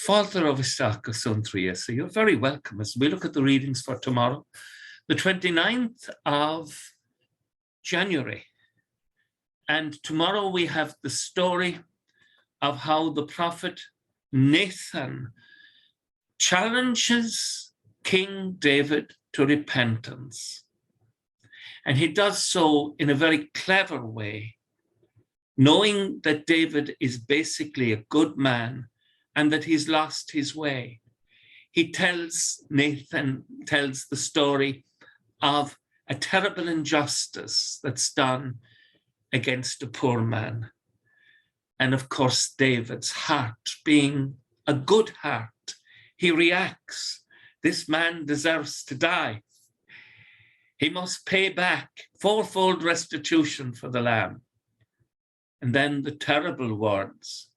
Folklore of Suantraí Íosa. You're very welcome as we look at the readings for tomorrow, the 29th of January. And tomorrow we have the story of how the prophet Nathan challenges King David to repentance. And he does so in a very clever way, knowing that David is basically a good man and that he's lost his way. Nathan tells the story of a terrible injustice that's done against a poor man. And of course, David's heart, being a good heart, he reacts. This man deserves to die. He must pay back fourfold restitution for the lamb. And then the terrible words,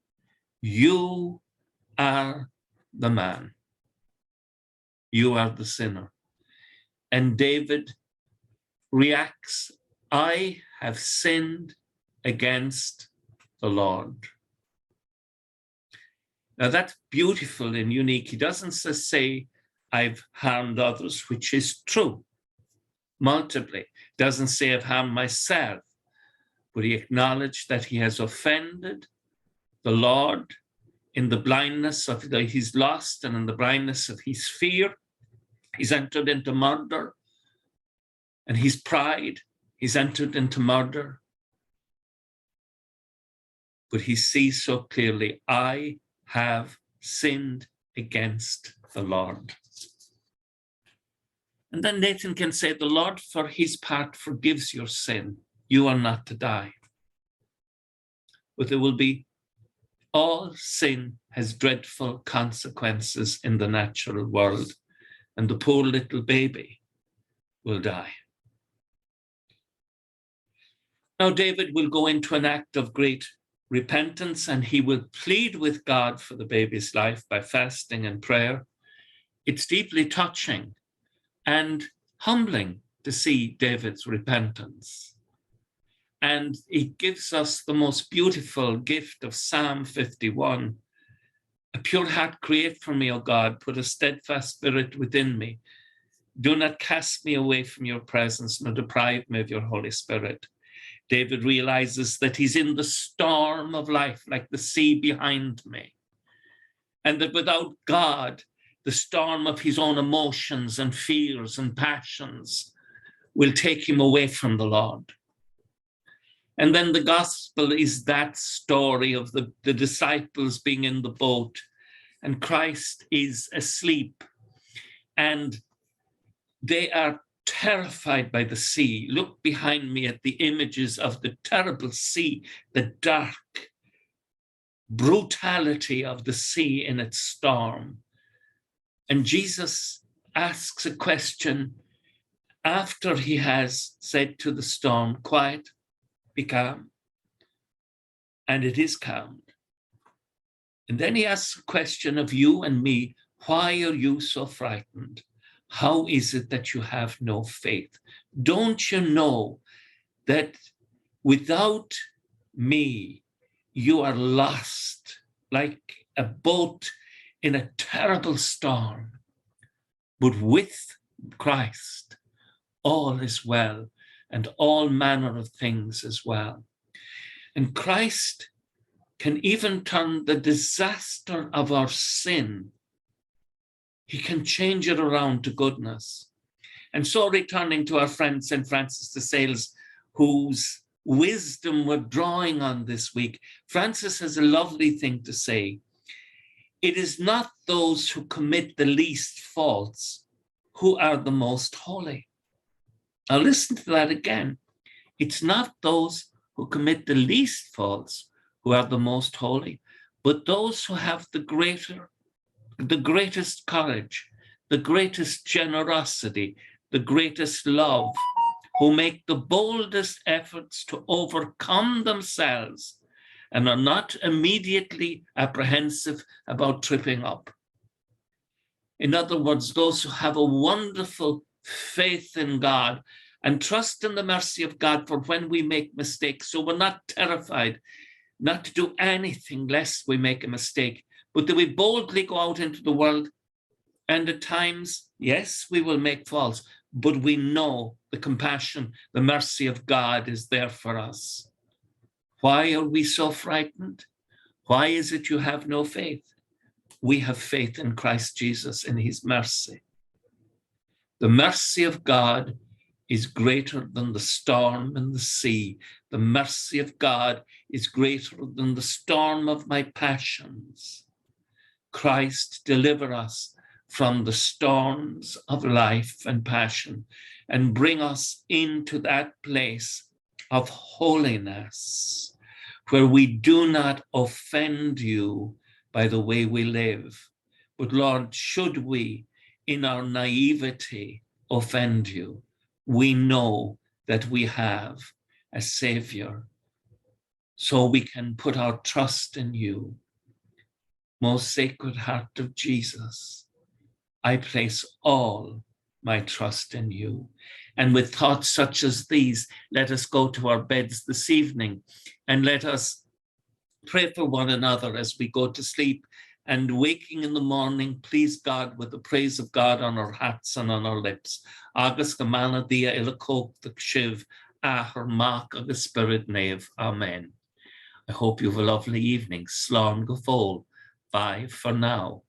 "You are the man. You are the sinner." And David reacts, "I have sinned against the Lord." Now that's beautiful and unique. He doesn't say, "I've harmed others," which is true, multiply. Doesn't say, "I've harmed myself," but he acknowledged that he has offended the Lord in the blindness of his lust and in the blindness of his fear. He's entered into murder, and his pride, he's entered into murder. But he sees so clearly, "I have sinned against the Lord." And then Nathan can say, "The Lord for his part forgives your sin. You are not to die." But there will be, all sin has dreadful consequences in the natural world, and the poor little baby will die. Now David will go into an act of great repentance, and he will plead with God for the baby's life by fasting and prayer. It's deeply touching and humbling to see David's repentance. And it gives us the most beautiful gift of Psalm 51. "A pure heart create for me, O God, put a steadfast spirit within me. Do not cast me away from your presence, nor deprive me of your Holy Spirit." David realizes that he's in the storm of life, like the sea behind me. And that without God, the storm of his own emotions and fears and passions will take him away from the Lord. And then the gospel is that story of the disciples being in the boat, and Christ is asleep, and they are terrified by the sea. Look behind me at the images of the terrible sea, the dark brutality of the sea in its storm. And Jesus asks a question after he has said to the storm, "Quiet, be calm." And it is calmed. And then he asks a question of you and me, "Why are you so frightened? How is it that you have no faith? Don't you know that without me, you are lost like a boat in a terrible storm? But with Christ, all is well, and all manner of things as well." And Christ can even turn the disaster of our sin. He can change it around to goodness. And so, returning to our friend St. Francis de Sales, whose wisdom we're drawing on this week, Francis has a lovely thing to say. "It is not those who commit the least faults who are the most holy." Now listen to that again. It's not those who commit the least faults who are the most holy, but those who have the greatest courage, the greatest generosity, the greatest love, who make the boldest efforts to overcome themselves and are not immediately apprehensive about tripping up. In other words, those who have a wonderful faith in God and trust in the mercy of God for when we make mistakes. So we're not terrified not to do anything lest we make a mistake, but that we boldly go out into the world. And at times, yes, we will make faults, but we know the compassion, the mercy of God is there for us. Why are we so frightened? Why is it you have no faith? We have faith in Christ Jesus and his mercy. The mercy of God is greater than the storm and the sea. The mercy of God is greater than the storm of my passions. Christ, deliver us from the storms of life and passion and bring us into that place of holiness where we do not offend you by the way we live. But Lord, should we in our naivety offend you, we know that we have a Savior, so we can put our trust in you. Most Sacred Heart of Jesus, I place all my trust in you. And with thoughts such as these, let us go to our beds this evening and let us pray for one another as we go to sleep, and waking in the morning, please God with the praise of God on our hearts and on our lips. Agus go mana dia ila cóg the shiv, her mark of the spirit nave. Amen. I hope you have a lovely evening. Slán go fóill. Bye for now.